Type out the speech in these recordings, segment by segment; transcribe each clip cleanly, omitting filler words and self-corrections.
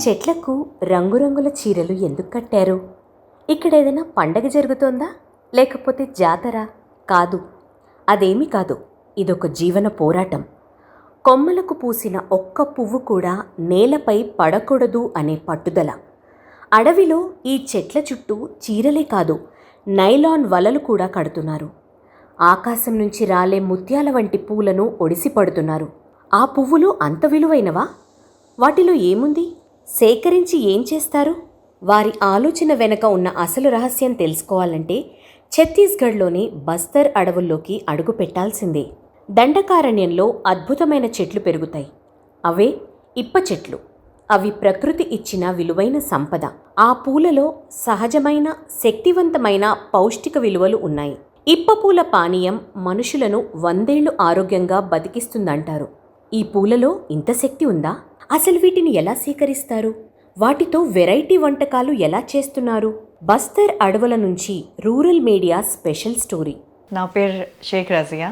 చెట్లకు రంగురంగుల చీరలు ఎందుకు కట్టారు? ఇక్కడ ఏదైనా పండగ జరుగుతోందా, లేకపోతే జాతర? కాదు, అదేమీ కాదు. ఇదొక జీవన పోరాటం. కొమ్మలకు పూసిన ఒక్క పువ్వు కూడా నేలపై పడకూడదు అనే పట్టుదల. అడవిలో ఈ చెట్ల చుట్టూ చీరలే కాదు, నైలాన్ వలలు కూడా కడుతున్నారు. ఆకాశం నుంచి రాలే ముత్యాల వంటి పూలను ఒడిసి పడుతున్నారు. ఆ పువ్వులు అంత విలువైనవా? వాటిలో ఏముంది? సేకరించి ఏం చేస్తారు? వారి ఆలోచన వెనక ఉన్న అసలు రహస్యం తెలుసుకోవాలంటే ఛత్తీస్గఢ్లోని బస్తర్ అడవుల్లోకి అడుగు పెట్టాల్సిందే. దండకారణ్యంలో అద్భుతమైన చెట్లు పెరుగుతాయి. అవే ఇప్ప చెట్లు. అవి ప్రకృతి ఇచ్చిన విలువైన సంపద. ఆ పూలలో సహజమైన, శక్తివంతమైన పౌష్టిక విలువలు ఉన్నాయి. ఇప్ప పూల పానీయం మనుషులను 100 ఏళ్లు ఆరోగ్యంగా బతికిస్తుందంటారు. ఈ పూలలో ఇంత శక్తి ఉందా? అసలు వీటిని ఎలా సేకరిస్తారు? వాటితో వెరైటీ వంటకాలు ఎలా చేస్తున్నారు? బస్తర్ అడవుల నుంచి రూరల్ మీడియా స్పెషల్ స్టోరీ. నా పేరు షేక్ రజియా.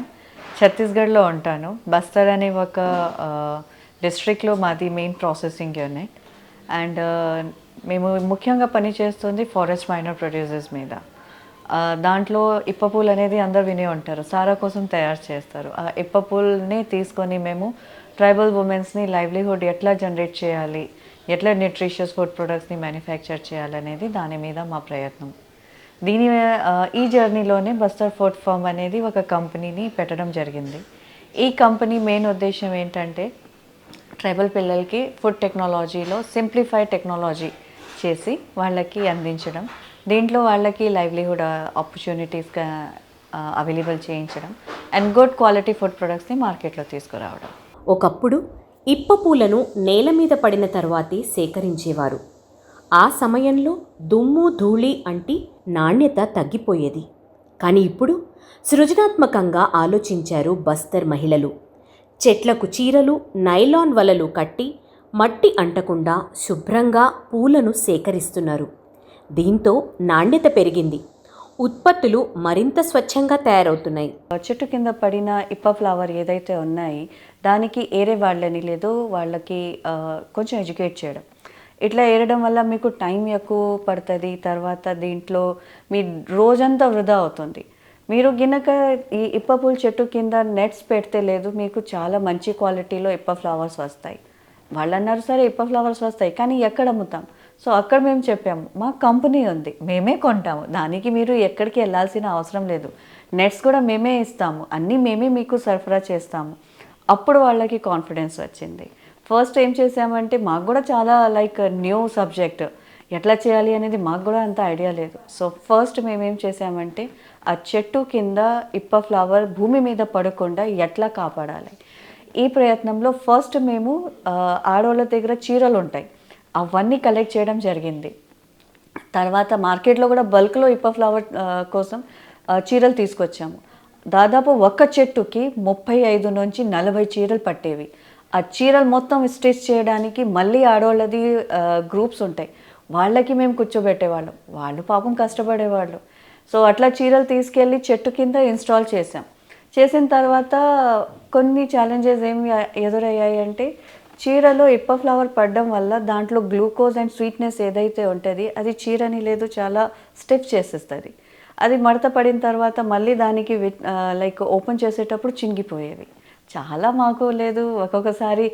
ఛత్తీస్గఢ్లో ఉంటాను. బస్తర్ అనే ఒక డిస్ట్రిక్ట్లో మాది మెయిన్ ప్రాసెసింగ్ యూనిట్. అండ్ మేము ముఖ్యంగా పనిచేస్తుంది ఫారెస్ట్ మైనర్ ప్రొడ్యూసర్స్ మీద. దాంట్లో ఇప్పపూలు అనేది అందరు వినే ఉంటారు. సారా కోసం తయారు చేస్తారు. ఆ ఇప్పపూల్ని తీసుకొని మేము ట్రైబల్ ఉమెన్స్ని లైవ్లీహుడ్ ఎట్లా జనరేట్ చేయాలి, ఎట్లా న్యూట్రిషియస్ ఫుడ్ ప్రొడక్ట్స్ని మ్యానుఫ్యాక్చర్ చేయాలనేది దాని మీద మా ప్రయత్నం. ఈ జర్నీలోనే బస్తర్ ఫుడ్ ఫార్మ్ అనేది ఒక కంపెనీని పెట్టడం జరిగింది. ఈ కంపెనీ మెయిన్ ఉద్దేశం ఏంటంటే ట్రైబల్ పిల్లలకి ఫుడ్ టెక్నాలజీలో సింప్లిఫైడ్ టెక్నాలజీ చేసి వాళ్ళకి అందించడం, దీంట్లో వాళ్ళకి లైవ్లీహుడ్ ఆపర్చునిటీస్ అవైలబుల్ చేయించడం అండ్ గుడ్ క్వాలిటీ ఫుడ్ ప్రొడక్ట్స్ని మార్కెట్లో తీసుకురావడం. ఒకప్పుడు ఇప్ప పూలను నేల మీద పడిన తర్వాతే సేకరించేవారు. ఆ సమయంలో దుమ్ము ధూళి అంటి నాణ్యత తగ్గిపోయేది. కానీ ఇప్పుడు సృజనాత్మకంగా ఆలోచించారు బస్తర్ మహిళలు. చెట్లకు చీరలు, నైలాన్ వలలు కట్టి మట్టి అంటకుండా శుభ్రంగా పూలను సేకరిస్తున్నారు. దీంతో నాణ్యత పెరిగింది. ఉత్పత్తులు మరింత స్వచ్ఛంగా తయారవుతున్నాయి. చెట్టు కింద పడిన ఇప్ప ఫ్లవర్ ఏదైతే ఉన్నాయి దానికి ఏరే వాళ్ళని లేదు, వాళ్ళకి కొంచెం ఎడ్యుకేట్ చేయడం. ఇట్లా ఏరడం వల్ల మీకు టైం ఎక్కువ పడుతుంది. తర్వాత దీంట్లో మీ రోజంతా వృధా అవుతుంది. మీరు గినక ఈ ఇప్ప పూల చెట్టు కింద నెట్స్ పెడితే లేదు, మీకు చాలా మంచి క్వాలిటీలో ఇప్ప ఫ్లవర్స్ వస్తాయి. వాళ్ళు అన్నారు సరే ఇప్ప ఫ్లవర్స్ వస్తాయి, కానీ ఎక్కడ అమ్ముతాం? సో అక్కడ మేము చెప్పాము, మా కంపెనీ ఉంది, మేమే కొంటాము, దానికి మీరు ఎక్కడికి వెళ్ళాల్సిన అవసరం లేదు, నెట్స్ కూడా మేమే ఇస్తాము, అన్నీ మేమే మీకు సరఫరా చేస్తాము. అప్పుడు వాళ్ళకి కాన్ఫిడెన్స్ వచ్చింది. ఫస్ట్ ఏం చేసామంటే మాకు కూడా చాలా న్యూ సబ్జెక్ట్, ఎట్లా చేయాలి అనేది మాకు కూడా అంత ఐడియా లేదు. సో ఫస్ట్ మేమేం చేసామంటే ఆ చెట్టు కింద ఇప్ప ఫ్లవర్ భూమి మీద పడకుండా ఎట్లా కాపాడాలి, ఈ ప్రయత్నంలో ఫస్ట్ మేము ఆడవాళ్ళ దగ్గర చీరలు ఉంటాయి అవన్నీ కలెక్ట్ చేయడం జరిగింది. తర్వాత మార్కెట్లో కూడా బల్క్లో ఇప్ప ఫ్లవర్ కోసం చీరలు తీసుకొచ్చాము. దాదాపు ఒక్క చెట్టుకి 35 నుంచి 40 చీరలు పట్టేవి. ఆ చీరలు మొత్తం స్టిచ్ చేయడానికి మళ్ళీ ఆడవాళ్ళది గ్రూప్స్ ఉంటాయి, వాళ్ళకి మేము కూర్చోబెట్టేవాళ్ళం. వాళ్ళు పాపం కష్టపడేవాళ్ళు. సో అట్లా చీరలు తీసుకెళ్ళి చెట్టు కింద ఇన్స్టాల్ చేసాం. చేసిన తర్వాత కొన్ని ఛాలెంజెస్ ఏమి ఎదురయ్యాయి అంటే చీరలో ఇప్ప ఫ్లవర్ పడడం వల్ల దాంట్లో గ్లూకోజ్ అండ్ స్వీట్నెస్ ఏదైతే ఉంటుంది అది చీరని లేదు చాలా స్టిఫ్ చేసేస్తుంది. అది మడత పడిన తర్వాత మళ్ళీ దానికి ఓపెన్ చేసేటప్పుడు చింగిపోయేవి. చాలా మాకు లేదు, ఒక్కొక్కసారి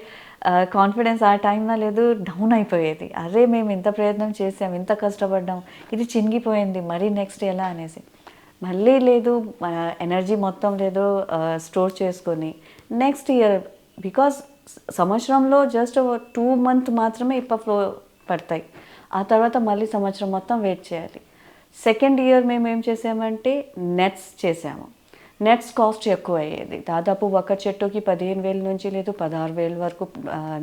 కాన్ఫిడెన్స్ ఆ టైంలో లేదు, డౌన్ అయిపోయేది. అరే మేము ఇంత ప్రయత్నం చేసాం, ఇంత కష్టపడ్డాం, ఇది చింగిపోయింది, మరీ నెక్స్ట్ ఎలా అనేసి మళ్ళీ లేదు, ఎనర్జీ మొత్తం లేదు స్టోర్ చేసుకొని నెక్స్ట్ ఇయర్, బికాజ్ సంవత్సరంలో జస్ట్ 2 months మాత్రమే ఇప్ప ఫ్లో పడతాయి. ఆ తర్వాత మళ్ళీ సంవత్సరం మొత్తం వెయిట్ చేయాలి. సెకండ్ ఇయర్ మేము ఏం చేసామంటే నెట్స్ చేసాము. నెట్స్ కాస్ట్ ఎక్కువ అయ్యేది. దాదాపు ఒక చెట్టుకి 15,000 నుంచి లేదు 16,000 వరకు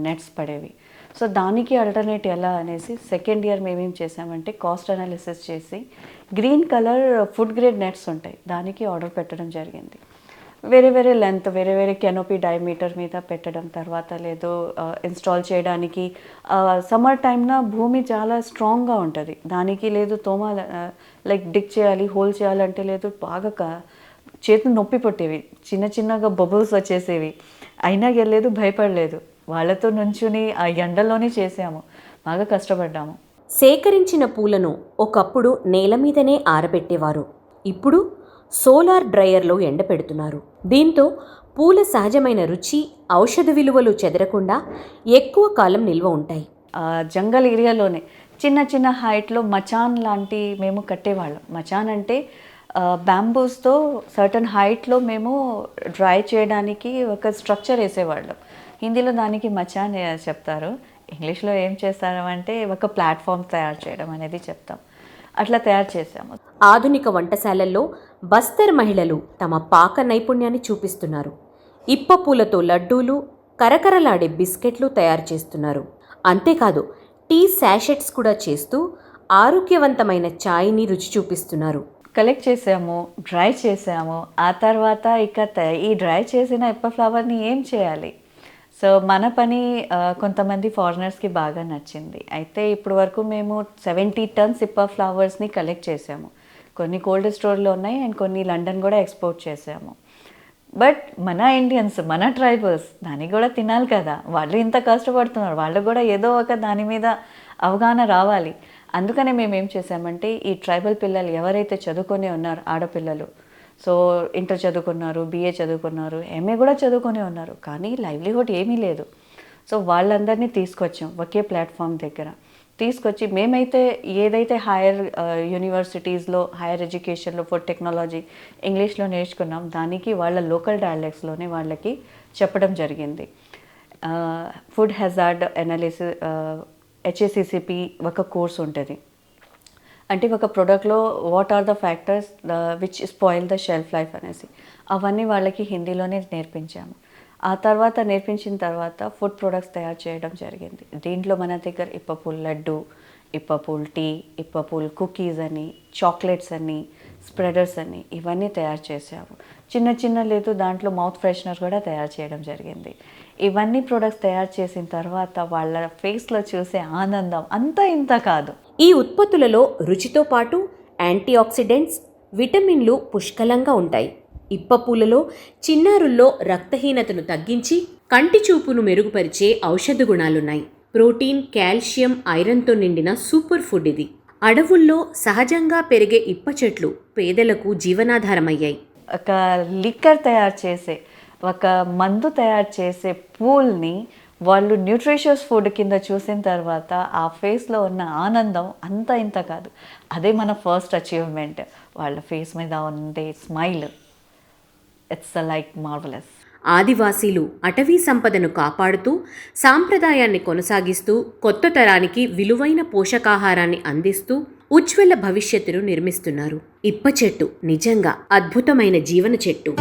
నెట్స్ పడేవి. సో దానికి ఆల్టర్నేట్ ఎలా అనేసి సెకండ్ ఇయర్ మేమేం చేసామంటే కాస్ట్ అనాలిసిస్ చేసి green colour food grade nets ఉంటాయి, దానికి ఆర్డర్ పెట్టడం జరిగింది. వేరే వేరే లెంత్, వేరే వేరే కెనోపీ డయామీటర్ మీద పెట్టడం. తర్వాత లేదు ఇన్స్టాల్ చేయడానికి సమ్మర్ టైంన భూమి చాలా స్ట్రాంగ్గా ఉంటుంది, దానికి లేదు డిక్ చేయాలి, హోల్ చేయాలంటే లేదు బాగా చేతులు నొప్పి పట్టేవి, చిన్న చిన్నగా బబుల్స్ వచ్చేసేవి. అయినా వెళ్ళలేదు, భయపడలేదు, వాళ్ళతో నుంచుని ఆ ఎండలోనే చేసాము. బాగా కష్టపడ్డాము. సేకరించిన పూలను ఒకప్పుడు నేల మీదనే ఆరబెట్టేవారు. ఇప్పుడు సోలార్ డ్రయర్లో ఎండపెడుతున్నారు. దీంతో పూల సహజమైన రుచి, ఔషధ విలువలు చెదరకుండా ఎక్కువ కాలం నిల్వ ఉంటాయి. జంగల్ ఏరియాలోనే చిన్న చిన్న హైట్లో మచాన్ లాంటి మేము కట్టేవాళ్ళం. మచాన్ అంటే బ్యాంబూస్తో సర్టన్ హైట్లో మేము డ్రై చేయడానికి ఒక స్ట్రక్చర్ వేసేవాళ్ళం. హిందీలో దానికి మచాన్ చెప్తారు. ఇంగ్లీష్లో ఏం చేస్తారు అంటే ఒక ప్లాట్ఫామ్ తయారు చేయడం అనేది చెప్తాం. అట్లా తయారు చేసాము. ఆధునిక వంటశాలల్లో బస్తర్ మహిళలు తమ పాక నైపుణ్యాన్ని చూపిస్తున్నారు. ఇప్ప పూలతో లడ్డూలు, కరకరలాడే బిస్కెట్లు తయారు చేస్తున్నారు. అంతేకాదు, టీ శాషెట్స్ కూడా చేస్తూ ఆరోగ్యవంతమైన ఛాయ్ని రుచి చూపిస్తున్నారు. కలెక్ట్ చేసాము, డ్రై చేసాము. ఆ తర్వాత ఈ డ్రై చేసిన ఇప్ప ఫ్లవర్ని ఏం చేయాలి? సో మన పని కొంతమంది ఫారినర్స్కి బాగా నచ్చింది. అయితే ఇప్పుడు వరకు మేము 70 టన్స్ ఇప్ప ఫ్లవర్స్ని కలెక్ట్ చేసాము. కొన్ని కోల్డ్ స్టోర్లో ఉన్నాయి అండ్ కొన్ని లండన్ కూడా ఎక్స్పోర్ట్ చేసాము. బట్ మన ఇండియన్స్, మన ట్రైబల్స్ దానికి కూడా తినాలి కదా. వాళ్ళు ఇంత కష్టపడుతున్నారు, వాళ్ళు కూడా ఏదో ఒక దాని మీద అవగాహన రావాలి. అందుకనే మేము ఏం చేసామంటే ఈ ట్రైబల్ పిల్లలు ఎవరైతే చదువుకొని ఉన్నారు, ఆడపిల్లలు, సో ఇంటర్ చదువుకున్నారు, BA చదువుకున్నారు, MA కూడా చదువుకొని ఉన్నారు, కానీ లైవ్లీహుడ్ ఏమీ లేదు. సో వాళ్ళందరినీ తీసుకొచ్చాం ఒకే ప్లాట్ఫామ్ దగ్గర తీసుకొచ్చి, మేమైతే ఏదైతే హైయర్ యూనివర్సిటీస్లో, హైయర్ ఎడ్యుకేషన్లో ఫుడ్ టెక్నాలజీ ఇంగ్లీష్లో నేర్చుకున్నాం, దానికి వాళ్ళ లోకల్ డైలెక్ట్స్లోనే వాళ్ళకి చెప్పడం జరిగింది. ఫుడ్ హెజార్డ్ అనాలిసిస్, HACCP ఒక కోర్స్ ఉంటుంది. అంటే ఒక ప్రోడక్ట్లో what are the factors which spoil the shelf life అనేసి అవన్నీ వాళ్ళకి హిందీలోనే నేర్పించాము. ఆ తర్వాత నేర్పించిన తర్వాత ఫుడ్ ప్రొడక్ట్స్ తయారు చేయడం జరిగింది. దీంట్లో మన దగ్గర ఇప్పపూల్ లడ్డు, ఇప్పపూల్ టీ, ఇప్పపూల్ కుకీస్ అని, చాక్లెట్స్ అని, స్ప్రెడర్స్ అని ఇవన్నీ తయారు చేసాము. చిన్న చిన్న లేదు దాంట్లో మౌత్ ఫ్రెషనర్ కూడా తయారు చేయడం జరిగింది. ఇవన్నీ ప్రొడక్ట్స్ తయారు చేసిన తర్వాత వాళ్ళ ఫేస్లో చూసే ఆనందం అంతా ఇంత కాదు. ఈ ఉత్పత్తులలో రుచితో పాటు యాంటీ ఆక్సిడెంట్స్, విటమిన్లు పుష్కలంగా ఉంటాయి. ఇప్ప పూలలో చిన్నారుల్లో రక్తహీనతను తగ్గించి కంటి చూపును మెరుగుపరిచే ఔషధ గుణాలున్నాయి. ప్రోటీన్, కాల్షియం, ఐరన్తో నిండిన సూపర్ ఫుడ్ ఇది. అడవుల్లో సహజంగా పెరిగే ఇప్ప చెట్లు పేదలకు జీవనాధారమయ్యాయి. ఒక లిక్కర్ తయారు చేసే, ఒక మందు తయారు చేసే పూల్ని వాళ్ళు న్యూట్రిషియస్ ఫుడ్ కింద చూసిన తర్వాత ఆ ఫేస్లో ఉన్న ఆనందం అంతా ఇంత కాదు. అదే మన ఫస్ట్ అచీవ్మెంట్. వాళ్ళ ఫేస్ మీద ఉండే స్మైల్, ఇట్స్ లైక్ మార్వలస్. ఆదివాసీలు అటవీ సంపదను కాపాడుతూ సాంప్రదాయాన్ని కొనసాగిస్తూ కొత్త తరానికి విలువైన పోషకాహారాన్ని అందిస్తూ ఉజ్వల భవిష్యత్తును నిర్మిస్తున్నారు. ఇప్ప చెట్టు నిజంగా అద్భుతమైన జీవన చెట్టు.